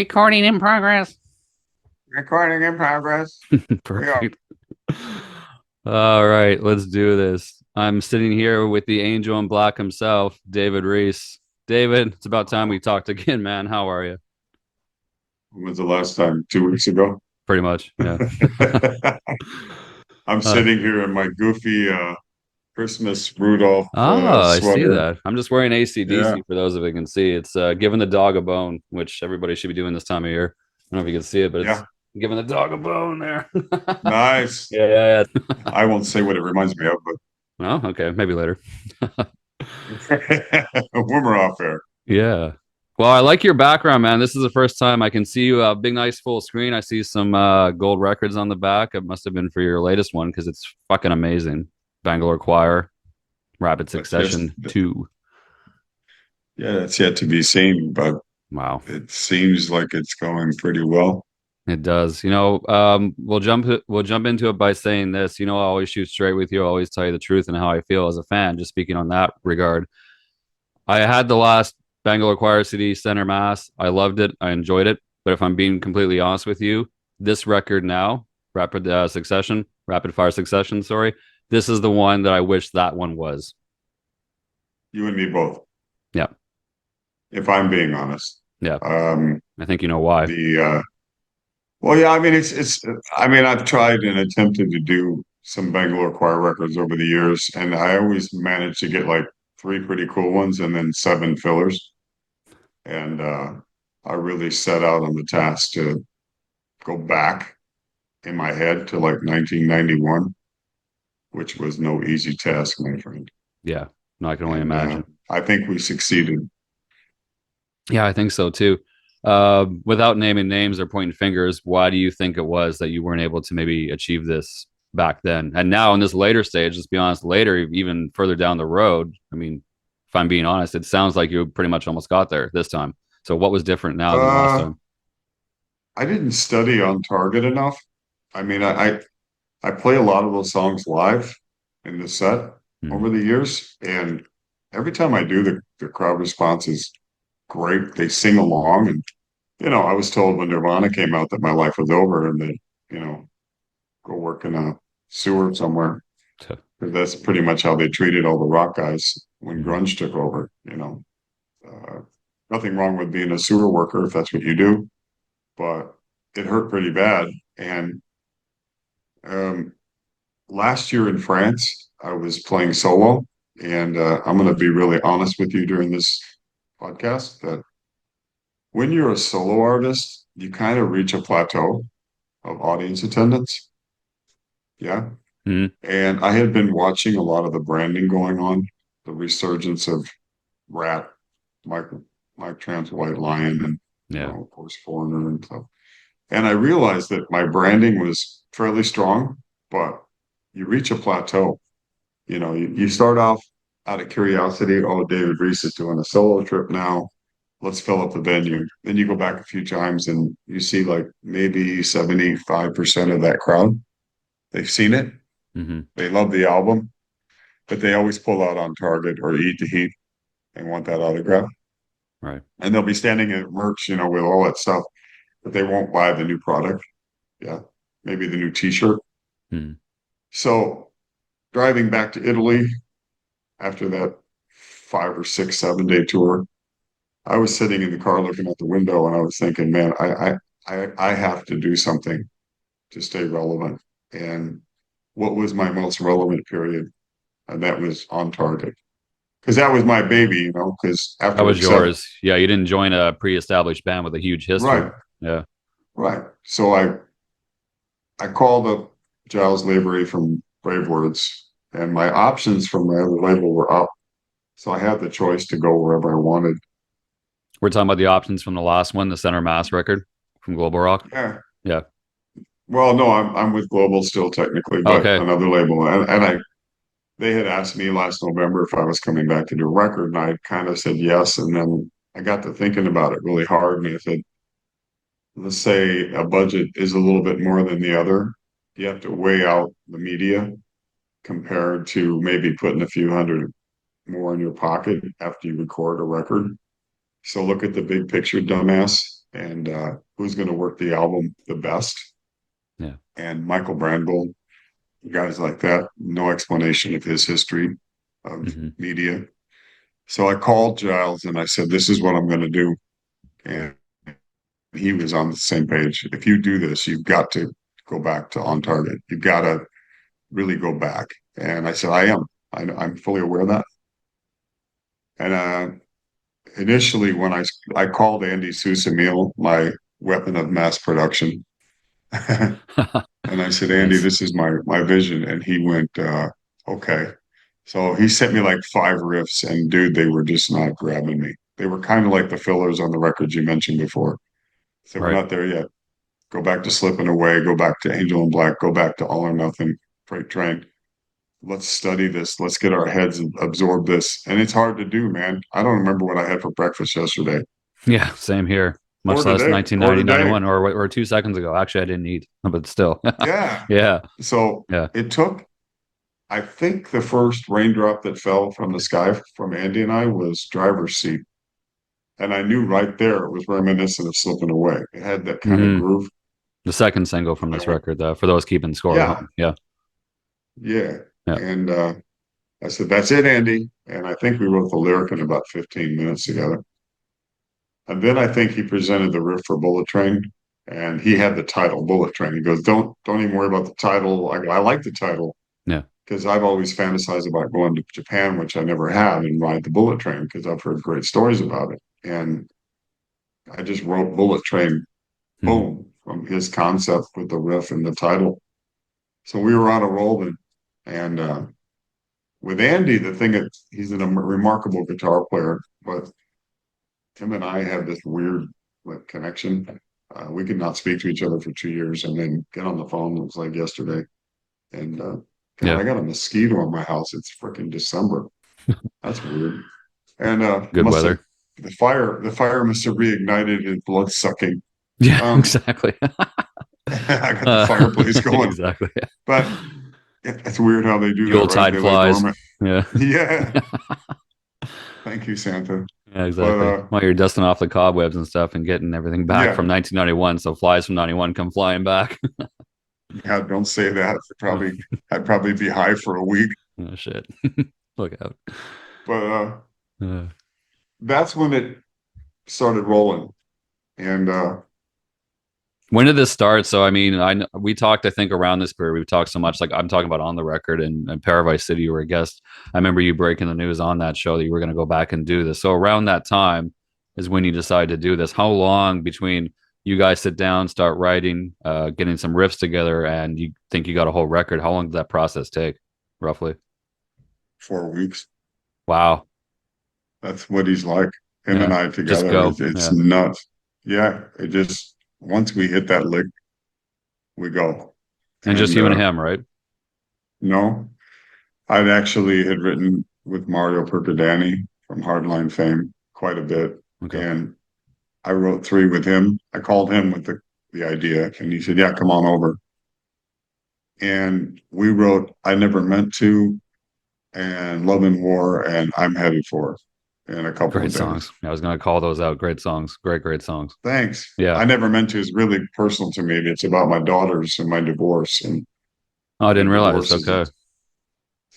Recording in progress. Recording in progress. Yeah. Perfect. All right, let's do this. I'm sitting here with the angel in black himself, David Reece. David, it's about time we talked again, man. How are you? When was the last time? 2 weeks ago. Pretty much, yeah. I'm uh, sitting here in my goofy Christmas Rudolph I see sweater. that. I'm just wearing Yeah. ACDC for those of you can see. It's giving the dog a bone, which everybody should be doing this time of year. I don't know if you can see it, but it's Yeah. giving the dog a bone there. Nice. Yeah, yeah, yeah. I won't say what it reminds me of, Oh, okay, maybe later. but when we're off air. Yeah. Well, I like your background, man. This is the first time I can see you. Big, nice full screen. I see some gold records on the back. It must have been for your latest one because it's fucking amazing. Bangalore Choir, Rapid But yes, Succession 2. yeah, it's yet to be seen, but Wow. it seems like it's going pretty well. It does. We'll jump into it by saying this. I always shoot straight with you. I always tell you the truth and how I feel as a fan. Just speaking on that regard, I had the last Bangalore Choir CD Center Mass. I loved it. I enjoyed it. But if I'm being completely honest with you, this record now, Rapid Fire Succession, sorry, this is the one that I wish that one was. You and me both, Yeah. if I'm being honest. Yeah. Um, I think you know why. the Well, yeah, I mean, it's. I mean, I've tried and attempted to do some Bangalore choir records over the years, and I always managed to get like three pretty cool ones and then seven fillers. And I really set out on the task to go back in my head to like 1991, which was no easy task, my friend. Yeah. No, I can only And imagine. I think we succeeded. Yeah, I think so too. Without naming names or pointing fingers, why do you think it was that you weren't able to maybe achieve this back then? And now in this later stage, let's be honest, later, even further down the road, I mean, if I'm being honest, it sounds like you pretty much almost got there this time. So what was different now than last Uh, time? I didn't study on target enough. I mean, I play a lot of those songs live in the set Hmm. over the years, and every time I do, the crowd response is great. They sing along, and I was told when Nirvana came out that my life was over and that you know, go work in a sewer somewhere. Because that's pretty much how they treated all the rock guys when Hmm. grunge took over. Uh, nothing wrong with being a sewer worker if that's what you do, but it hurt pretty bad. And um, last year in France, I was playing solo, and I'm going to be really honest with you during this podcast that when you're a solo artist, you kind of reach a plateau of audience attendance. Yeah. Hmm. And I had been watching a lot of the branding going on, the resurgence of Rat, Mike, Mike Trans White Lion, and, Yeah. of course, Foreigner and stuff. And I realized that my branding was fairly strong, but you reach a plateau. You start off out of curiosity. Oh, David Reece is doing a solo trip now. Let's fill up the venue. Then you go back a few times and you see like maybe 75% of that crowd. They've seen it. Hmm. They love the album, but they always pull out on Target or Eat the Heat and want that autograph. Right. And they'll be standing at merch, with all that stuff, but they won't buy the new product. Yeah. Maybe the new t-shirt. Hmm. So driving back to Italy after that 5 or 6, 7 day tour, I was sitting in the car looking out the window and I was thinking, man, I have to do something to stay relevant. And what was my most relevant period? And that was on target. Because that was my baby, because That after was accept, yours. Yeah, you didn't join a pre-established band with a huge history. right, Yeah. right. So I called up Giles Lavery from Bravewords, and my options from my other label were up. So I had the choice to go wherever I wanted. We're talking about the options from the last one, the Center Mass record from Global Rock. Yeah. Yeah. Well, no, I'm with Global still technically, but Okay. another label. And they had asked me last November if I was coming back to do a record, and I kind of said yes. And then I got to thinking about it really hard, and I said, let's say a budget is a little bit more than the other. You have to weigh out the media compared to maybe putting a few hundred more in your pocket after you record a record. So look at the big picture, dumbass. and who's going to work the album the best. Yeah. And Michael Brandvold, guys like that, no explanation of his history of Hmm. media. So I called Giles and I said, "This is what I'm going to do." And he was on the same page. If you do this, you've got to go back to On Target. You've got to really go back. And I said, I am. I'm fully aware of that. And initially, when I called Andy Sousa-Meal, my weapon of mass production, and I said, Andy, Nice. this is my vision. And he went, okay. So he sent me like 5 riffs, and dude, they were just not grabbing me. They were kind of like the fillers on the records you mentioned before. So we're Right. not there yet. Go back to Slipping Away, go back to Angel in Black, go back to All or Nothing, Freight Train. Let's study this. Let's get our heads and absorb this. And it's hard to do, man. I don't remember what I had for breakfast yesterday Yeah, same here. or Much less today or 1990, today. 91, or 2 seconds ago. Actually, I didn't eat, but still. Yeah. Yeah. So Yeah. it took, I think the first raindrop that fell from the sky from Andy and I was Driver's Seat. And I knew right there it was reminiscent of Slipping Away. It had that kind of Hmm. groove. The second single from I this went, record, for those keeping score at yeah, home. Yeah. yeah. Yeah. And I said, that's it, Andy. And I think we wrote the lyric in about 15 minutes together. And then I think he presented the riff for Bullet Train, and he had the title Bullet Train. He goes, "Don't even worry about the title. I like the title Yeah. because I've always fantasized about going to Japan, which I never have, and ride the Bullet Train because I've heard great stories about it." And I just wrote Bullet Train, Hmm. boom, from his concept with the riff and the title. So we were on a roll, and with Andy, the thing that he's a remarkable guitar player, but him and I have this weird like connection. We could not speak to each other for 2 years and then get on the phone. It was like yesterday. And God, Yeah. I got a mosquito in my house. It's freaking December. That's weird. And Good must have weather. the fire must have reignited his blood sucking. Yeah, Um, exactly. I got the fireplace going, Exactly. but it's weird how they do that, right? Yuletide They lay flies. dormant. Yeah. Yeah. Thank you, Santa. Yeah, But exactly. While you're dusting off the cobwebs and stuff and getting everything back yeah, from 1991, so flies from 91 come flying back. yeah, don't say that. Oh, I'd probably be high for a week. shit. Look out. But Uh, that's when it started rolling. And when did this start? So, I mean, we talked, I think, around this period. We've talked so much, like I'm talking about on the record and Paradise City, you were a guest. I remember you breaking the news on that show that you were going to go back and do this. So, around that time is when you decided to do this. How long between you guys sit down, start writing, getting some riffs together, and you think you got a whole record? How long did that process take, roughly? 4 weeks, Wow. that's what he's like. Him and Yeah. I Just together, go. it's Yeah. nuts. Yeah, it just once we hit that lick, we go. And just And you and him, right? no, I'd actually had written with Mario Percadani from Hardline fame quite a bit. Okay. And I wrote 3 with him. I called him with the idea, and he said, "Yeah, come on over." And we wrote "I Never Meant to" and "Love and War" and "I'm Headed For" in a couple Great of days. songs. I was going to call those out. Great songs. Great, great songs. Thanks. Yeah. "I Never Meant to" is really personal to me. It's about my daughters and my divorce, and Oh, I didn't realize. divorce is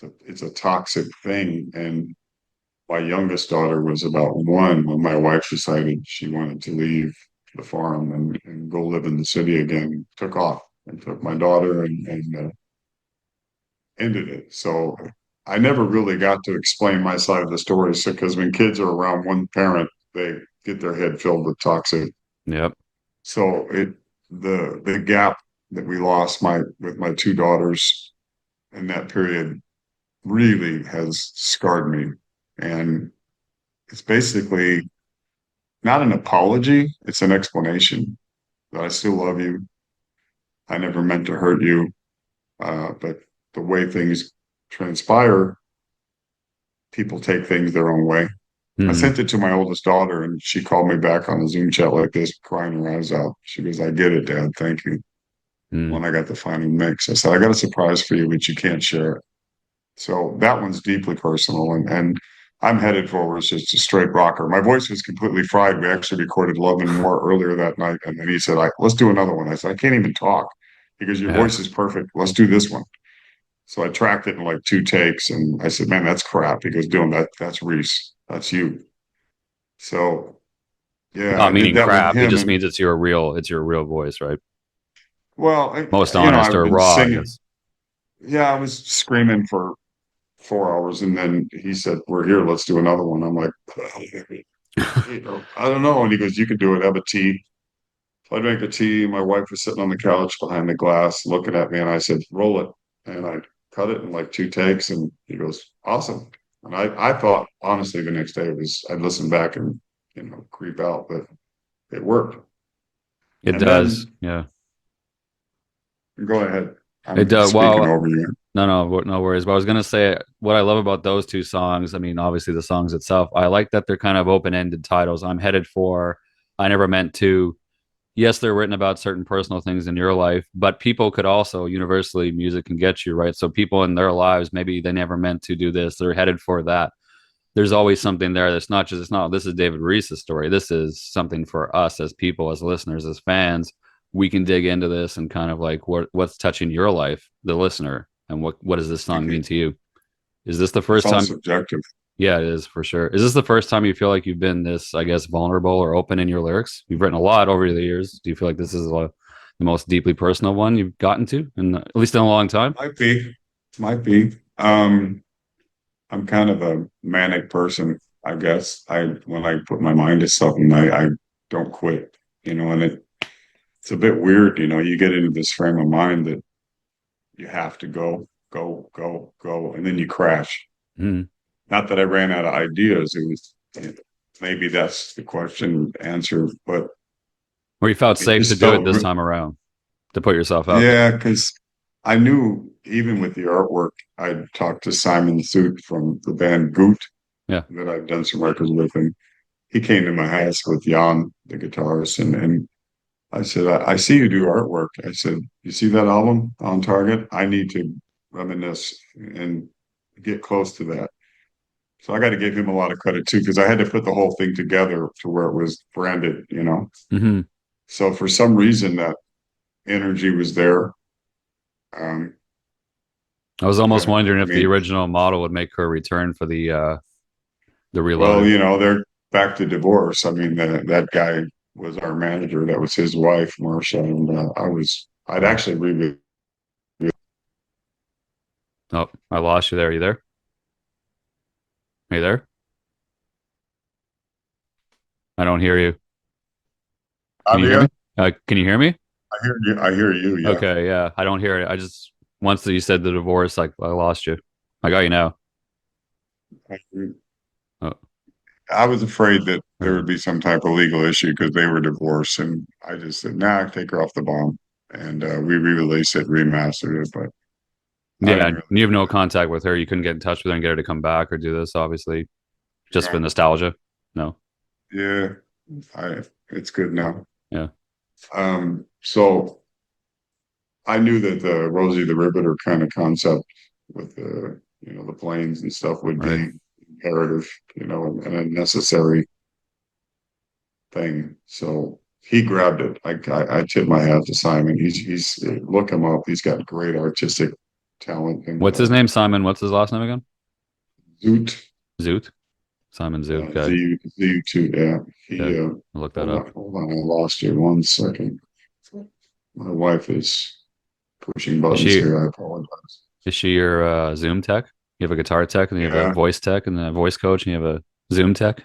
Okay. it's a toxic thing. And my youngest daughter was about 1 when my wife decided she wanted to leave the farm and go live in the city again. Took off and took my daughter and ended it. So I never really got to explain my side of the story. So because when kids are around one parent, they get their head filled with toxic. Yep. So the gap that we lost my with my 2 daughters in that period really has scarred me. And it's basically not an apology, it's an explanation that I still love you. I never meant to hurt you. But the way things transpire, people take things their own way. I Hmm. sent it to my oldest daughter, and she called me back on a Zoom chat like this, crying her eyes out. She goes, "I get it, Dad. Thank you." Hmm. When I got the final mix, I said, "I got a surprise for you, but you can't share it." So that one's deeply personal. And I'm headed for was just a straight rocker. My voice was completely fried. We actually recorded Love and More earlier that night. And then he said, let's do another one. I said, I can't even talk because your Yeah. voice is perfect. Let's do this one. So I tracked it in like 2 takes and I said, man, that's crap. He goes, Dylan, that's Reece. That's you. So yeah, Not I did meaning that with crap. It him. just And means it's your real voice, right? well, Most I've honest or been raw, I singing. guess. Yeah, I was screaming for 4 hours. And then he said, we're here. Let's do another one. I'm like, I don't know. And he goes, you can do it. Have a tea. So I drank a tea. My wife was sitting on the couch behind the glass looking at me. And I said, roll it. And I cut it in like 2 takes. And he goes, awesome. And I thought, honestly, the next day I'd listen back and, creep out, but it worked. It And does. then Yeah. go ahead. It I'm does. speaking Well, over you. no worries. But I was gonna say what I love about those two songs. I mean, obviously the songs itself. I like that they're kind of open-ended titles. I'm headed for. I never meant to. Yes, they're written about certain personal things in your life, but people could also universally music can get you right. So people in their lives, maybe they never meant to do this. They're headed for that. There's always something there that's not just it's not this is David Reese's story. This is something for us as people, as listeners, as fans. We can dig into this and kind of like what's touching your life, the listener, and what does this song mean to you? Is this the It's first all time? subjective. Yeah, it is for sure. Is this the first time you feel like you've been this, I guess, vulnerable or open in your lyrics? You've written a lot over the years. Do you feel like this is the most deeply personal one you've gotten to, in at least in a long time? Might be. I'm kind of a manic person, I guess. When I put my mind to something, I don't quit, and it's a bit weird, you get into this frame of mind that you have to go, go, go, go, and then you crash. Mm. Not that I ran out of ideas. It was maybe that's the question answer, but Where you felt it safe to just do it felt this time around, to put yourself out there. yeah, because I knew even with the artwork, I'd talked to Simon Suit from the band Goot Yeah. that I've done some records with him. He came to my house with Jan, the guitarist, and I said, I see you do artwork. I said, you see that album on Target? I need to reminisce and get close to that. So I got to give him a lot of credit too, because I had to put the whole thing together to where it was branded. Mm-hmm. So for some reason that energy was there. Um, I was almost yeah, wondering I if the mean, original model would make her return for the well, reloaded. they're back to divorce. I mean, that guy was our manager. That was his wife, Marcia, and I'd Wow. actually read Oh, I lost you there. Are you there? Are you there? I don't hear you. Can I'm you hear here. me? Can you hear me? I hear you. I hear you. Yeah. Okay, yeah. I don't hear it. I just once you said the divorce, like I lost you. I got you now. Oh, I was afraid that there or- would be some type of legal issue because they were divorced, and I just said, "Nah, take her off the bomb." And we re-released it, remastered it, but I yeah. didn't And really. you have no contact with her. You couldn't get in touch with her and get her to come back or do this, obviously, just for No, nostalgia. No. yeah, it's good now. Yeah. So I knew that the Rosie the Riveter kind of concept with the planes and stuff would Right. be imperative, and a necessary thing. So he grabbed it. I tip my hat to Simon. He's look him up. He's got great artistic talent and What's his name? Simon. What's his last name again? Zoot, Zoot. Simon Zoot. Okay. Z two. Yeah, Okay. he. I'll look that up. Hold on. I lost you 1 second. My wife is pushing Is buttons she here. I apologize. is she your Zoom tech? You have a guitar tech and you have a Yeah, voice tech and a voice coach and you have a Zoom tech?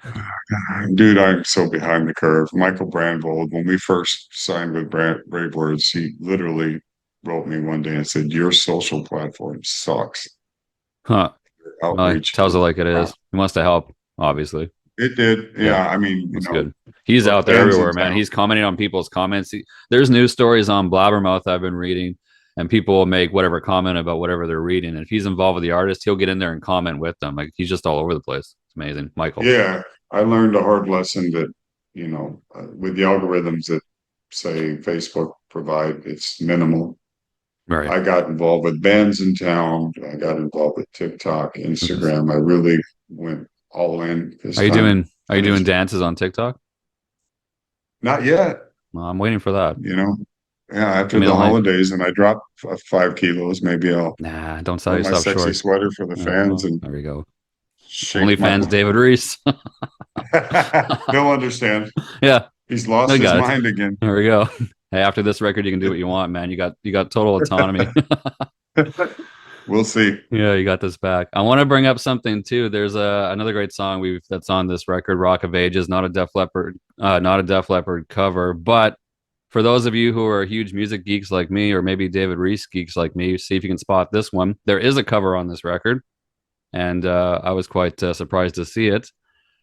dude, I'm so behind the curve. Michael Brandvold, when we first signed with Bravewords, he literally wrote me one day and said, "Your social platform sucks. Huh. Your Well, he outreach tells it is like it is. crap." He wants to help, obviously. It did. Yeah, Yeah. I mean, that's good. He's for out there bands in everywhere, man. town. He's commenting on people's comments. There's news stories on Blabbermouth I've been reading, and people will make whatever comment about whatever they're reading. And if he's involved with the artist, he'll get in there and comment with them. Like he's just all over the place. It's amazing, Michael. Yeah. I learned a hard lesson that, with the algorithms that say Facebook provide, it's minimal. Right. I got involved with bands in town. I got involved with TikTok, Mhm. Instagram. I really went all in this Are you time. doing Are you And doing it's dances on TikTok? not yet, Well, I'm waiting for that. you know. Yeah, Give after me the the link. holidays and I drop 5 kilos, maybe I'll Nah, don't sell wear my yourself sexy short. sweater for the fans Well, and there we go. shake my. OnlyFans David Reece. They'll understand. Yeah, He's lost I his got it. mind again. There we go. Hey, after this record, you can do what you want, man. You got total autonomy. We'll see. Yeah, you got this back. I want to bring up something too. There's another great song that's on this record, "Rock of Ages." Not a Def Leppard cover, but for those of you who are huge music geeks like me, or maybe David Reece geeks like me, see if you can spot this one. There is a cover on this record, and I was quite surprised to see it.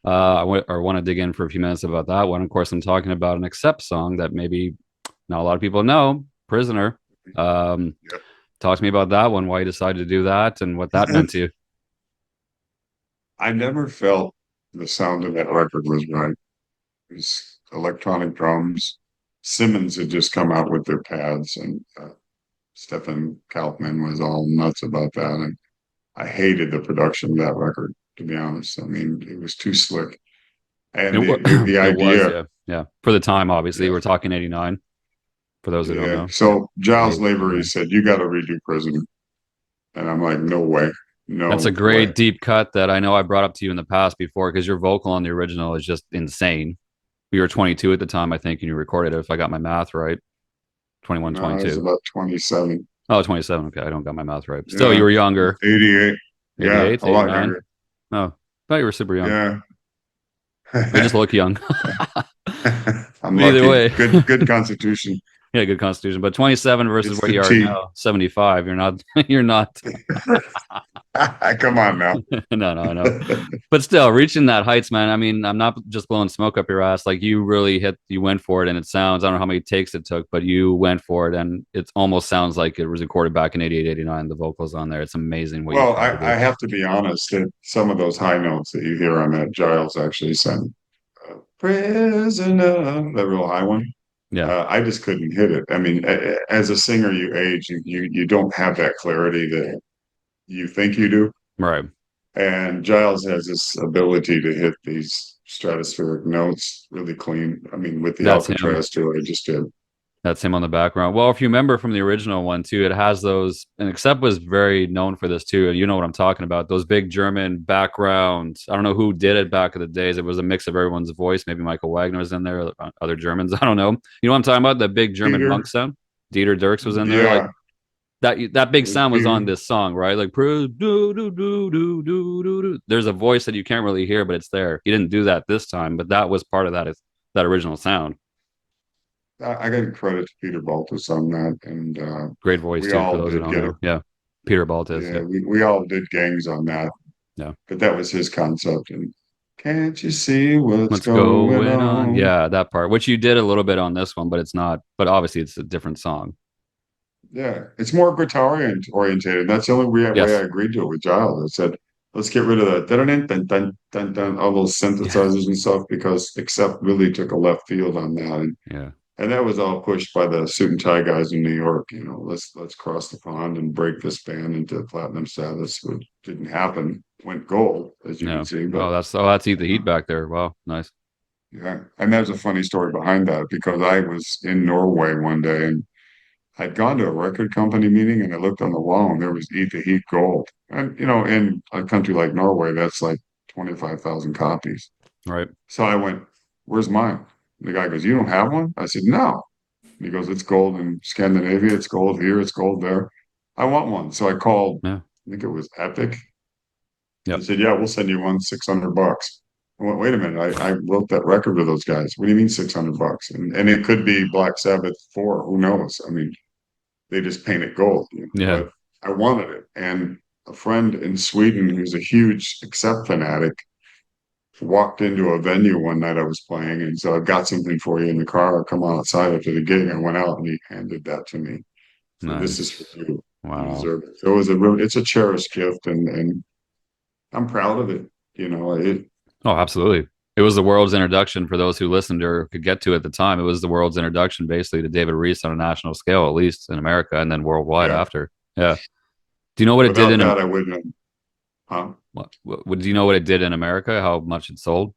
I want to dig in for a few minutes about that one. Of course, I'm talking about an Accept song that maybe not a lot of people know, "Prisoner." Um, Yep. Talk to me about that one, why you decided to do that, and what that meant to you. I never felt the sound of that record was right. It was electronic drums. Simmons had just come out with their pads, and Stefan Kaufman was all nuts about that. And I hated the production of that record, to be honest. I mean, it was too slick. And the It was, idea, yeah, yeah. For the time, obviously, yeah, we're talking '89. For those who don't yeah. know, yeah, So Giles '88, Lavery '89. said, "You got to redo Prisoner," and I'm like, "No way, That's a no way." great deep cut that I know I brought up to you in the past before, because your vocal on the original is just insane. You were 22 at the time, I think, and you recorded it, if I got my math right. 21, No, I was 22. about 27. Oh, 27. Okay, I don't got my math right. Still, you Yeah, were younger. 88. Yeah, 88, a lot 89. younger. Oh, thought you were super young. Yeah. We just look young. I'm But either lucky. way, Good constitution. yeah, good constitution. But 27 versus It's what the you are tea. now, 75. You're not. You're not. Come on now. No, no, no. But still, reaching that heights, man. I mean, I'm not just blowing smoke up your ass. Like, you really you went for it, and it sounds. I don't know how many takes it took, but you went for it, and it almost sounds like it was recorded back in '88, '89. The vocals on there. It's amazing what you Well, tried to I do. have to be honest that some of those high notes that you hear on that Giles actually sang prisoner, that real high one. Yeah, I just couldn't hit it. I mean, as a singer, you age, you don't have that clarity that you think you do. right. And Giles has this ability to hit these stratospheric notes really clean. I mean, with the That's him. Alcatraz tour, I just did. That's him on the background. Well, if you remember from the original one too, it has those, and Accept was very known for this too. You know what I'm talking about? Those big German backgrounds. I don't know who did it back in the days. It was a mix of everyone's voice. Maybe Michael Wagner was in there, other Germans. I don't know. You know what I'm talking about? The big German Peter, monk sound. Dieter Dirks was in there. Like yeah, that big it was sound was on Peter. this song, right? Like do do do do do do do. There's a voice that you can't really hear, but it's there. He didn't do that this time, but that was part of that original sound. I got credit to Peter Baltus on that, and Great voice we too, for all those who did don't get it. know. Yeah. Peter Baltes. Yeah, Yeah. we all did gangs on that, Yeah. but that was his concept. And can't you see what's What's going going on? on? Yeah, that part, which you did a little bit on this one, but it's not, but obviously it's a different song. Yeah, it's more guitar orientated. That's the only way I Yes. agreed to it with Giles. I said, let's get rid of that dun dun dun dun dun all those Yeah. synthesizers and stuff because Accept really took a left field on that, Yeah. and that was all pushed by the suit and tie guys in New York. You know, let's cross the pond and break this band into platinum status, which didn't happen. Went gold, as you can Yeah. see, but That's Eat the uh, Heat back there. Wow. Nice. yeah. And there's a funny story behind that because I was in Norway one day and I'd gone to a record company meeting and I looked on the wall and there was Eat the Heat Gold. And, you know, in a country like Norway, that's like 25,000 copies. Right. So I went, where's mine? The guy goes, you don't have one? I said, no. He goes, it's gold in Scandinavia. It's gold here. It's gold there. I want one. So I called, Yeah. I think it was Epic. He Yep. said, yeah, we'll send you one, $600. I went, wait a minute. I wrote that record with those guys. What do you mean $600? And it could be Black Sabbath 4. Who knows? I mean, they just paint it gold, you know, Yeah. but I wanted it. And a friend in Sweden who's a huge Accept fanatic walked into a venue one night I was playing and said, I've got something for you in the car. I'll come on outside after the gig. I went out and he handed that to me. So this is Nice. for you. You Wow. deserve it. So it was it's a cherished gift and I'm proud of it. You know, Oh, absolutely. It was the world's introduction for those who listened or could get to at the time. It was the world's introduction basically to David Reece on a national scale, at least in America, and then worldwide yeah, after. Yeah. Do you know what it did without in that, I wouldn't have. Huh? Do you know what it did in America? How much it sold?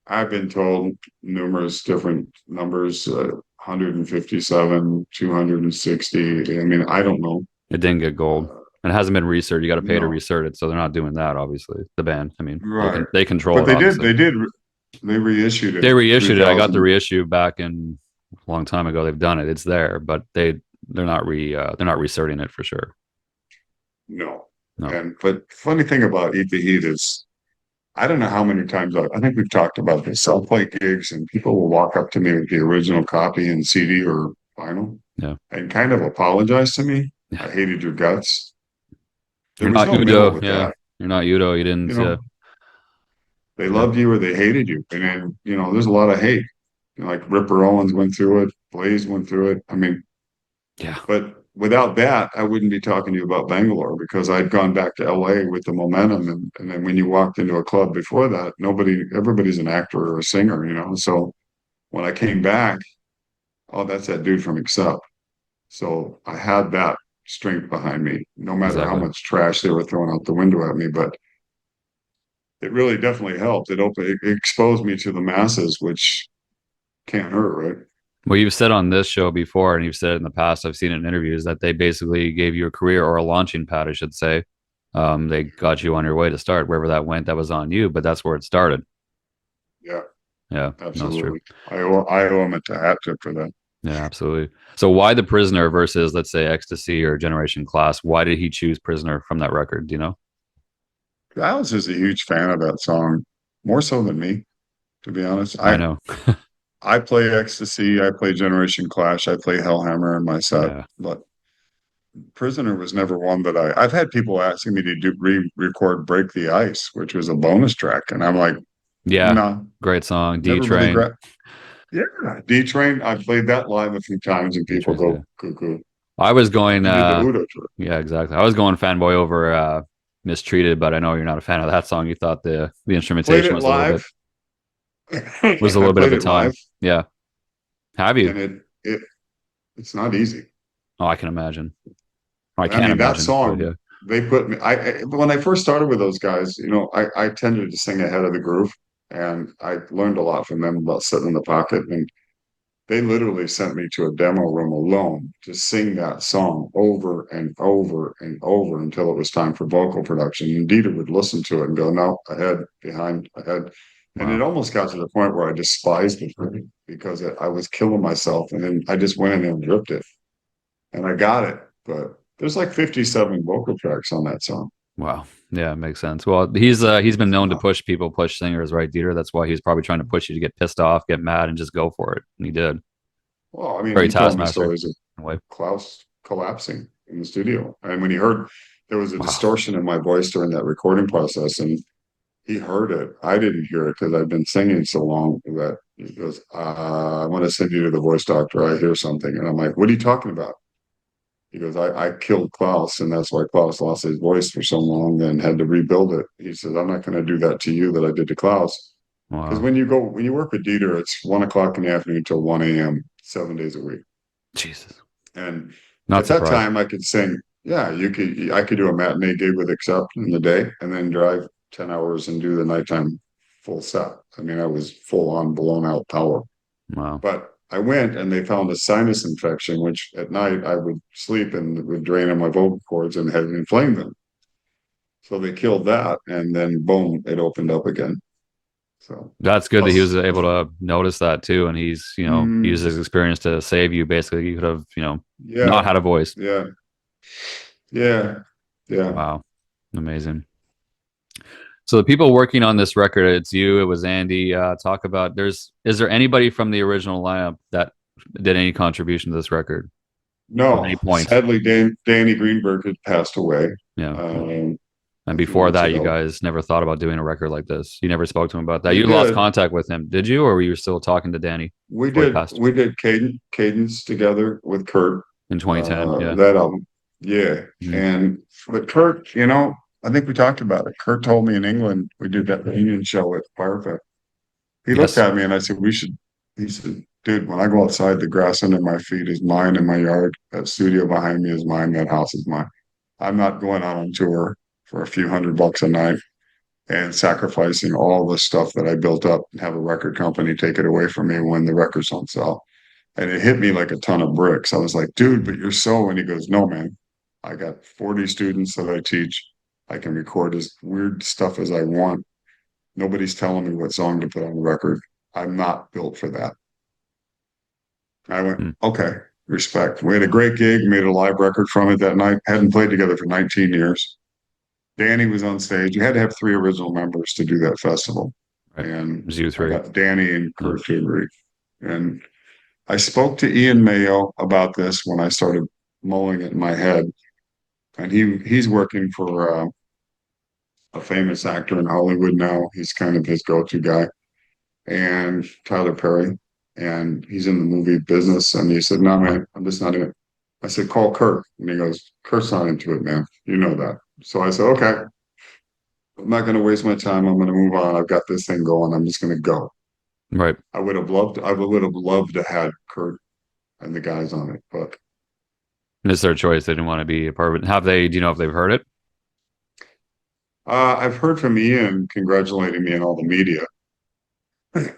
I've been told numerous different numbers, 157, 260. I mean, I don't know. It didn't get gold. Uh, It hasn't been researched. You got to pay to no, resort it, so they're not doing that. Obviously, the band. I mean, right. they control But it. Obviously, they reissued it they reissued it. I got the 2000. reissue back in a long time ago. They've done it. It's there, but they're not resorting it for sure. No. No. But funny thing about Eat the Heat is I don't know how many times I think we've talked about this. I'll play gigs and people will walk up to me with the original copy in CD or vinyl Yeah. and kind of apologize to me. Yeah. I hated your guts. There You're was not no middle Udo. with Yeah. that. You're not Udo. You You didn't. know, they Yeah. loved you or they hated you. And then, there's a lot of hate. Like Ripper Owens went through it, Blaze went through it. I mean, Yeah. but without that, I wouldn't be talking to you about Bangalore because I'd gone back to LA with the momentum. And then when you walked into a club before that, everybody's an actor or a singer. So when I came back, oh, that's that dude from Accept. So I had that strength behind me, no matter how Exactly. much trash they were throwing out the window at me. But it really definitely helped. It exposed me to the masses, which can't hurt, right? Well, you've said on this show before, and you've said it in the past, I've seen it in interviews that they basically gave you a career or a launching pad, I should say. They got you on your way to start wherever that went. That was on you, but that's where it started. Yeah, Yeah, no, that's true. absolutely. I owe him a hat tip for that. Yeah, absolutely. So, why the Prisoner versus, let's say, Ecstasy or Generation Class? Why did he choose Prisoner from that record? Do you know? I was just a huge fan of that song, more so than me, to be honest. I know. I play Ecstasy, I play Generation Clash, I play Hellhammer in my set, Yeah, but Prisoner was never one that I've had people asking me to re-record Break the Ice, which was a bonus track, and I'm like, yeah, no, great song. D never really Train. Yeah, D Train. I played that live a few times, and D people Train. Yeah, go cuckoo. I was going. You did the Udo tour. Yeah, exactly. I was going fanboy over Mistreated, but I know you're not a fan of that song. You thought the Played instrumentation it live. was a I little bit of played a it live, time. Yeah. Have you? and it's not easy. Oh, I can imagine. I I can't mean, that imagine, but song yeah. they put me. When I first started with those guys, I tended to sing ahead of the groove, and I learned a lot from them about sitting in the pocket. And they literally sent me to a demo room alone to sing that song over and over and over until it was time for vocal production. And Dieter would listen to it and go, "No, ahead, behind, ahead." And it Wow. almost got to the point where I despised it because I was killing myself. And then I just went in and ripped it, and I got it. But there's like 57 vocal tracks on that song. Wow. Yeah, it makes sense. Well, he's been known to push people, push singers, right, Dieter? That's why he's probably trying to push you to get pissed off, get mad, and just go for it. And he did. Well, I mean, Very he told me taskmaster stories of in a way. Klaus collapsing in the studio. And when he heard there was a Wow. distortion in my voice during that recording process, and he heard it. I didn't hear it because I've been singing so long that he goes, I want to send you to the voice doctor. I hear something. And I'm like, what are you talking about? He goes, I killed Klaus, and that's why Klaus lost his voice for so long and had to rebuild it. He says, I'm not going to do that to you that I did to Klaus. Because Wow. when you work with Dieter, it's 1 o'clock in the afternoon till 1 a.m., 7 days a week. Jesus. And Not at that surprised. time, I could sing. Yeah, I could do a matinee gig with Accept in the day and then drive 10 hours and do the nighttime full set. I mean, I was full on blown out power. Wow. But I went and they found a sinus infection, which at night I would sleep and it would drain on my vocal cords and had inflamed them. So they killed that, and then boom, it opened up again. So That's good that he plus, was able to notice that too. And used mm, his experience to save you. Basically, you could have, not yeah, had a voice. yeah, yeah, yeah. Wow. Amazing. So the people working on this record, it's you, it was Andy. Talk about is there anybody from the original lineup that did any contribution to this record at any No, point? sadly, Danny Greenberg had passed away Yeah. And a few before months that, you ago. guys never thought about doing a record like this. You never spoke to him about that. We You lost did, contact with him, did you, or were you still talking to Danny we before he did, passed we did Cadence together with Kurt. in 2010? Yeah. That album, yeah. Mhm. And but Kurt, I think we talked about it. Kurt told me in England we did that reunion show at Firefest. He looked Yes. at me and I said, "We should." He said, "Dude, when I go outside, the grass under my feet is mine, and my yard, that studio behind me is mine, that house is mine. I'm not going out on tour for a few $100 a night and sacrificing all the stuff that I built up and have a record company take it away from me when the records don't sell. And it hit me like a ton of bricks. I was like, dude, but you're so, and he goes, no, man, I got 40 students that I teach. I can record as weird stuff as I want. Nobody's telling me what song to put on the record. I'm not built for that. I went, okay, respect. We had a great gig, made a live record from it that night. Hadn't played together for 19 years. Danny was on stage. You had to have 3 original members to do that festival. Right. And you 3. I got Danny and Kurt to agree. And I spoke to Ian Mayo about this when I started mulling it in my head. And he's working for a famous actor in Hollywood now. He's kind of his go-to guy. And Tyler Perry. And he's in the movie business. And he said, no, man, I'm just not in it. I said, call Kurt. And he goes, Kurt's not into it, man. You know that. So I said, okay, I'm not going to waste my time. I'm going to move on. I've got this thing going. I'm just going to go. Right. I would have loved to have Kurt and the guys on it, but it's their choice. They didn't want to be a part of it. Do you know if they've heard it? I've heard from Ian congratulating me in all the media.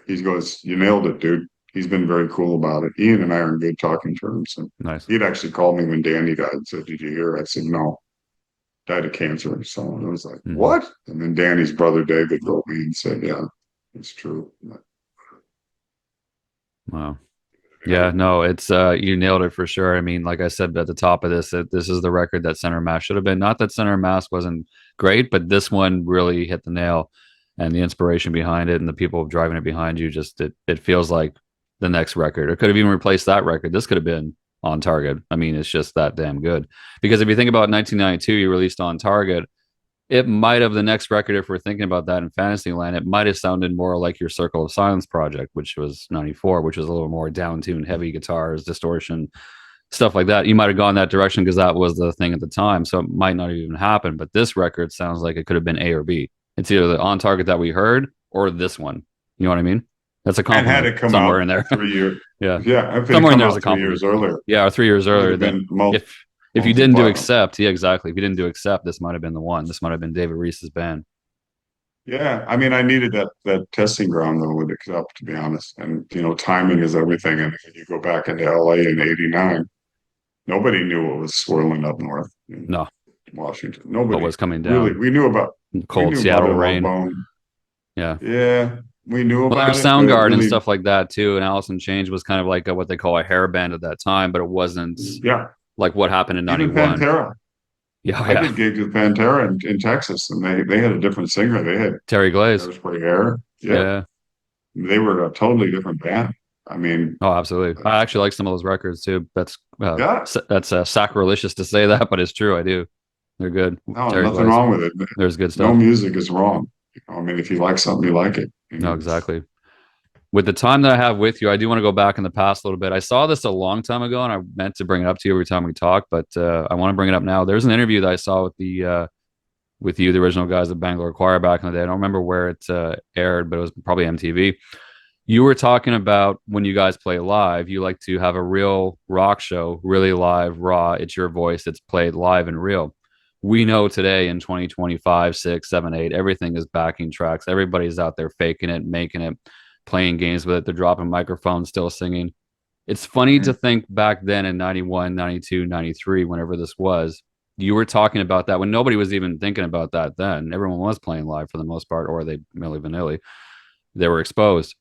He goes, you nailed it, dude. He's been very cool about it. Ian and I are in good talking terms. And nice. He'd actually called me when Danny died and said, did you hear? I said, no. Died of cancer. So I was like, what? And then Danny's brother David wrote me and said, yeah, it's true. Wow. Yeah, no, it's you nailed it for sure. I mean, like I said at the top of this, this is the record that Center Mass should have been. Not that Center Mass wasn't great, but this one really hit the nail, and the inspiration behind it and the people driving it behind you, just it feels like the next record. It could have even replaced that record. This could have been On Target. I mean, it's just that damn good. Because if you think about 1992, you released On Target. It might have, the next record, if we're thinking about that in Fantasyland, it might have sounded more like your Circle of Silence project, which was 94, which was a little more down-tuned, heavy guitars, distortion, stuff like that. You might have gone that direction because that was the thing at the time. So it might not even happen. But this record sounds like it could have been A or B. It's either the On Target that we heard or this one. You know what I mean? That's a compliment. And had it come somewhere out in there. 3 years. Yeah. Yeah. Somewhere in there's a 3 years earlier. Yeah, or 3 years earlier. Then if you didn't do Accept, yeah, exactly. If you didn't do Accept, this might have been the one. This might have been David Reece's band. Yeah, I mean, I needed that testing ground though with Accept, to be honest. And timing is everything. And when you go back into LA in '89, nobody knew what was swirling up north. No, Washington. Nobody what was coming down. Really, we knew about cold Seattle rain. Yeah, we knew about there's Soundgarden and stuff like that too. And Alice in Chains was kind of like what they call a hair band at that time, but it wasn't. Yeah. Like what happened in '91. Pantera. I did gigs with Pantera in Texas, and they had a different singer. They had Terry Glaze. Hairspray hair. Yeah. They were a totally different band. I mean, oh, absolutely. I actually like some of those records too. That's sacrilegious to say that, but it's true. I do. They're good. No, nothing wrong with it. There's good stuff. No music is wrong. I mean, if you like something, you like it. No, exactly. With the time that I have with you, I do want to go back in the past a little bit. I saw this a long time ago, and I meant to bring it up to you every time we talk, but I want to bring it up now. There's an interview that I saw with the original guys of Bangalore Choir back in the day. I don't remember where it aired, but it was probably MTV. You were talking about when you guys play live, you like to have a real rock show, really live, raw. It's your voice. It's played live and real. We know today in 2025, 6, 7, 8, everything is backing tracks. Everybody's out there faking it, making it, playing games with it. They're dropping microphones, still singing. It's funny to think back then in 91, 92, 93, whenever this was, you were talking about that when nobody was even thinking about that then. Everyone was playing live for the most part, or they Milli Vanilli. They were exposed.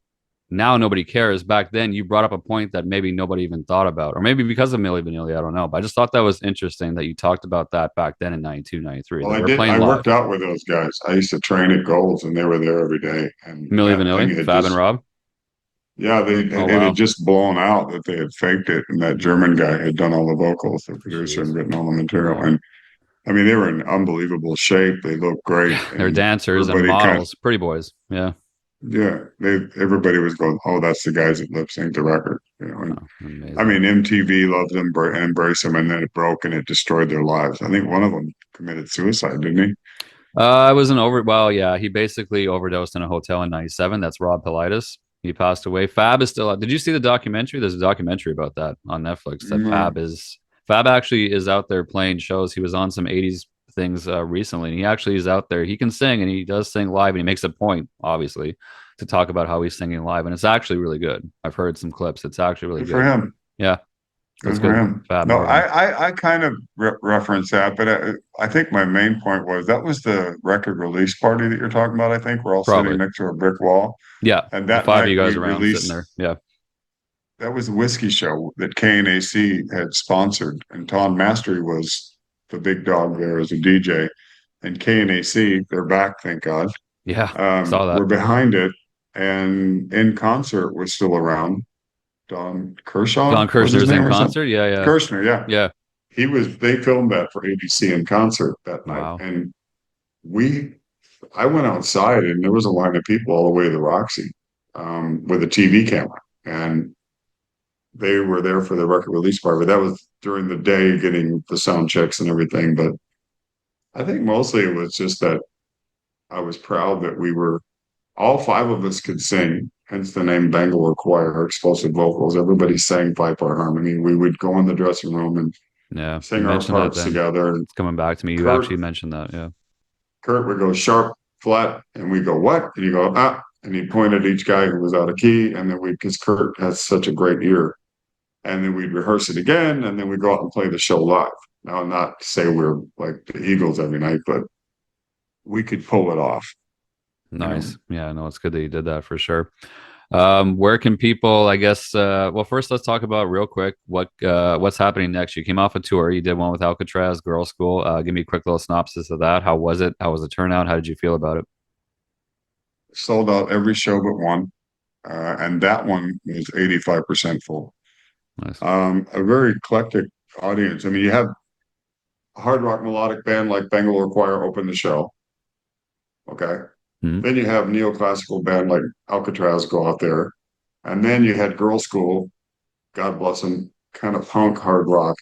Now nobody cares. Back then, you brought up a point that maybe nobody even thought about, or maybe because of Milli Vanilli, I don't know. But I just thought that was interesting that you talked about that back then in 92, 93. Well, I did. I worked out with those guys. I used to train at Gold's, and they were there every day. And Milli Vanilli, Fab and Rob? Yeah, it had just blown out that they had faked it, and that German guy had done all the vocals, the producer, and written all the material. And I mean, they were in unbelievable shape. They looked great. They're dancers and models, pretty boys. Yeah. Yeah, everybody was going, oh, that's the guys that lip sync the record. I mean, MTV loved them, embraced them, and then it broke and it destroyed their lives. I think one of them committed suicide, didn't he? I was yeah, he basically overdosed in a hotel in '97. That's Rob Pilatus. He passed away. Fab is still out. Did you see the documentary? There's a documentary about that on Netflix. That Fab actually is out there playing shows. He was on some '80s things recently. And he actually is out there. He can sing, and he does sing live, and he makes a point, obviously, to talk about how he's singing live, and it's actually really good. I've heard some clips. It's actually really Good for good. him. Yeah, that's Good for good. him. Fat No, Marvin. I kind of reference that, but I think my main point was that was the record release party that you're talking about. I think we're all sitting Probably. next to a brick wall, Yeah, and the that five of night you guys we around sitting released. there. Yeah. That was a whiskey show that KNAC had sponsored, and Tom Mastery was the big dog there as a DJ. And KNAC, they're back, thank God. Yeah. Saw We're that. behind it, and in concert was still around. Don Kershaw John was his Kirshner's in name or something. concert. Yeah, yeah. Kirshner, yeah. Yeah. He was. They filmed that for ABC in concert that night, Wow. and we. I went outside, and there was a line of people all the way to the Roxy with a TV camera, and they were there for the record release party. But that was during the day, getting the sound checks and everything. But I think mostly it was just that I was proud that we were all five of us could sing, hence the name Bangalore Choir, explosive vocals. Everybody sang five-part harmony. We would go in the dressing room and Yeah. You sing our mentioned that parts then. together. And It's coming back to me. You Kurt, actually mentioned that. Yeah. Kurt would go sharp, flat, and we go, what? And you go, ah. And he pointed at each guy who was out of key. And then because Kurt has such a great ear. And then we'd rehearse it again. And then we'd go out and play the show live. Now, not to say we're like the Eagles every night, but we could pull it off. Nice. Yeah, no, it's good that you did that for sure. Where can people, I guess, well, first let's talk about real quick what's happening next. You came off a tour, you did one with Alcatraz, Girls School. Give me a quick little synopsis of that. How was it? How was the turnout? How did you feel about it? Sold out every show but one. And that one was 85% full. Nice. A very eclectic audience. I mean, you have a hard rock melodic band like Bangalore Choir open the show. Okay. Mhm. Then you have neoclassical band like Alcatraz go out there. And then you had Girl School, God bless them, kind of punk hard rock.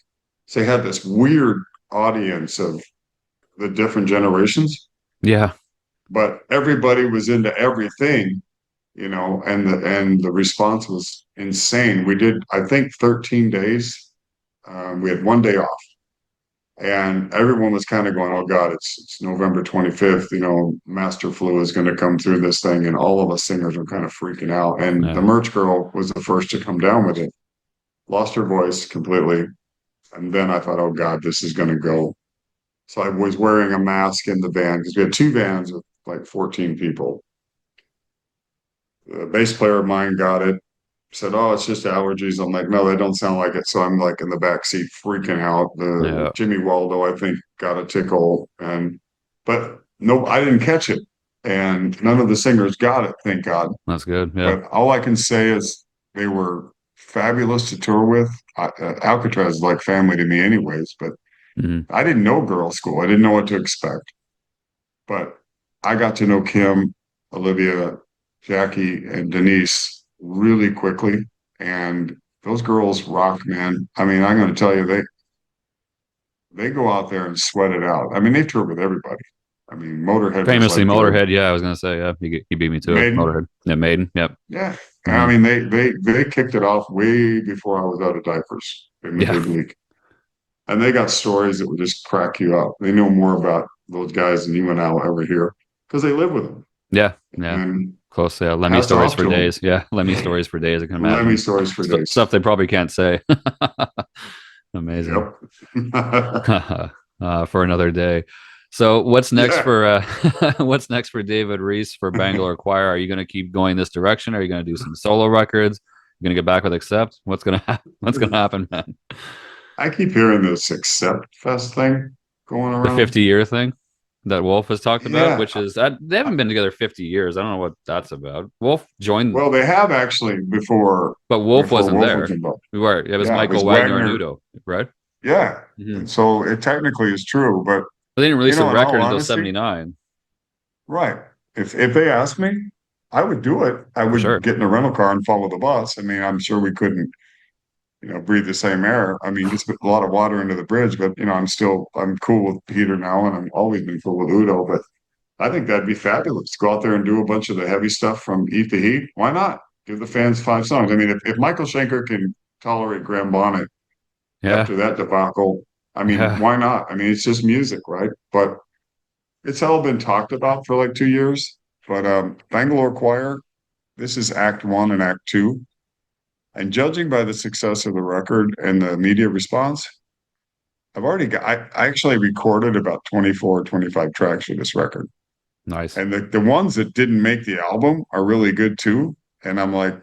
So you had this weird audience of the different generations, Yeah. but everybody was into everything, and the response was insane. We did, I think, 13 days. We had one day off. And everyone was kind of going, oh God, it's November 25th, Master Flu is going to come through this thing. And all of us singers were kind of freaking out. And the Yeah. merch girl was the first to come down with it, lost her voice completely. And then I thought, oh God, this is going to go. So I was wearing a mask in the van because we had two vans with like 14 people. The bass player of mine got it, said, oh, it's just allergies. I'm like, no, they don't sound like it. So I'm like in the back seat freaking out. The Yeah. Jimmy Waldo, I think, got a tickle, but no, I didn't catch it. And none of the singers got it, thank God. That's good. Yeah. But all I can say is they were fabulous to tour with. Alcatraz is like family to me anyways, but Mhm. I didn't know Girl School. I didn't know what to expect. But I got to know Kim, Olivia, Jackie, and Denise really quickly. And those girls rock, man. I mean, I'm going to tell you, they go out there and sweat it out. I mean, they tour with everybody. I mean, Motorhead was Famously like Motorhead. Yeah, I was gonna say, yeah, he beat me to it. Maiden. Motorhead. Yeah, Maiden. Yep. Yeah. I Mhm. mean, they kicked it off way before I was out of diapers in the Yeah. big league. And they got stories that would just crack you up. They know more about those guys than you and I will ever hear because they live with them. Yeah. Yeah. And Close. Yeah. Lemmy hats stories off for to them. days. Yeah. Lemmy stories for days. I can Lemmy imagine. stories for days. Stuff they probably can't say. Amazing. Yep. For another day. So what's next Yeah. for what's next for David Reece for Bangalore Choir? Are you going to keep going this direction? Are you going to do some solo records? You going to get back with Accept? What's going to happen, man? I keep hearing this Accept Fest thing going The around. 50-year thing that Wolf has talked about, Yeah. which is they haven't been together 50 years. I don't know what that's about. Wolf joined, Well, they have actually before but Wolf wasn't Wolf there. was involved. We were. It was Yeah, it was Michael Wagner and Wagner. Udo, right? Yeah. Mm-hmm. So it technically is true, but But they didn't release a in all record until honesty, 79. right. If they asked me, I would do it. I For would sure. get in a rental car and follow the bus. I mean, I'm sure we couldn't, breathe the same air. I mean, just put a lot of water into the bridge, but I'm cool with Peter now, and I've always been cool with Udo. But I think that'd be fabulous. Go out there and do a bunch of the heavy stuff from Eat the Heat. Why not? Give the fans 5 songs. I mean, if Michael Schenker can tolerate Graham Bonnet Yeah. after that debacle, I mean, why not? I mean, it's just music, right? But it's all been talked about for like 2 years. But Bangalore Choir, this is Act One and Act Two. And judging by the success of the record and the media response, I actually recorded about 24, 25 tracks for this record. Nice. And the ones that didn't make the album are really good too. And I'm like,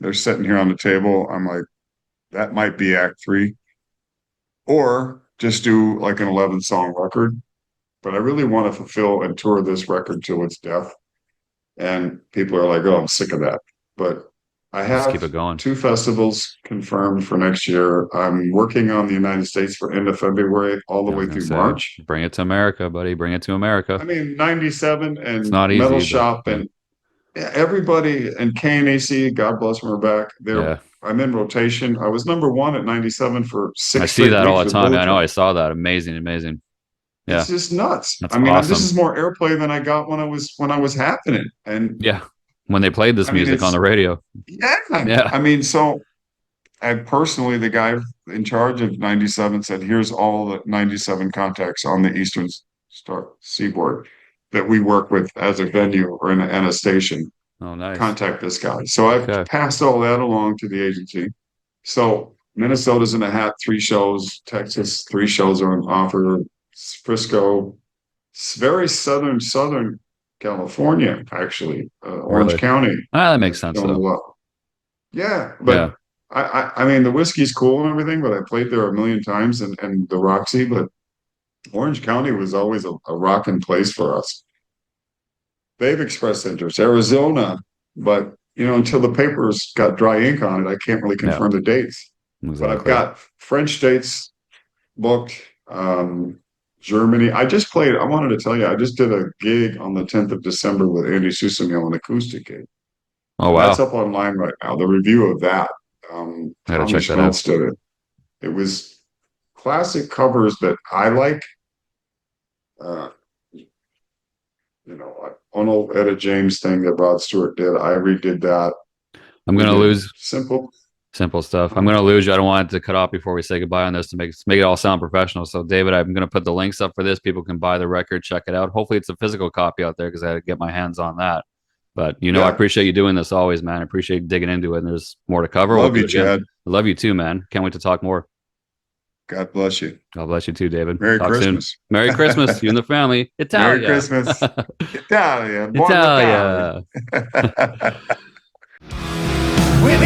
they're sitting here on the table. I'm like, that might be Act Three. Or just do like an 11 song record. But I really want to fulfill and tour this record till its death. And people are like, oh, I'm sick of that. But I Just keep have it going. 2 festivals confirmed for next year. I'm working on the United States for end of February all the Yeah, I was way gonna through say, March. bring it to America, buddy. Bring it to America. I mean, 97 It's and not Metal easy, but Shop yeah, and everybody and KNAC, God bless them, are back. yeah. I'm in rotation. I was number one at 97 for I six see straight that all weeks the with time. I Bullet know. I Train. saw that. Amazing, amazing. It's Yeah, just nuts. that's I mean, this awesome. is more airplay than I got when I was happening. And Yeah, when they played this I mean, music on the radio. yeah. Yeah, I mean, so I personally, the guy in charge of 97 said, here's all the 97 contacts on the Eastern Star Seaboard that we work with as a venue or in a station. oh, nice. Contact this guy. So I've Okay. passed all that along to the agency. So Minnesota's in a hat, 3 shows. Texas, 3 shows are on offer. Frisco, it's very southern California, actually. Orange Really? County Ah, that makes is sense showing a though. lot. Yeah, Yeah. but I mean the whiskey's cool and everything, but I played there a million times and the Roxy, but Orange County was always a rocking place for us. They've expressed interest. Arizona, but until the papers got dry ink on it, I can't really Yeah. confirm the dates. But I've Exactly. got French dates booked. Germany. I wanted to tell you, I just did a gig on the 10th of December with Andy Susamil, an acoustic gig. Oh That's wow. up online right now. The review of that. I gotta Tommy check that out. Schmelz did it. It was classic covers that I like. Uh, Arnold Etta James thing that Rod Stewart did. I redid that. I'm We gonna did lose simple. simple stuff. I'm gonna lose you. I don't want it to cut off before we say goodbye on this to make it all sound professional. So David, I'm gonna put the links up for this. People can buy the record, check it out. Hopefully it's a physical copy out there because I had to get my hands on that. But I Yeah. appreciate you doing this always, man. I appreciate digging into it. And there's more to cover. We'll Love do you, it again. Chad. I love you too, man. Can't wait to talk more. God bless you. God bless you too, David. Merry Talk soon. Christmas. Merry Christmas. You and the family. Merry Italia. Christmas. Italia. Buon Italia. Natale. With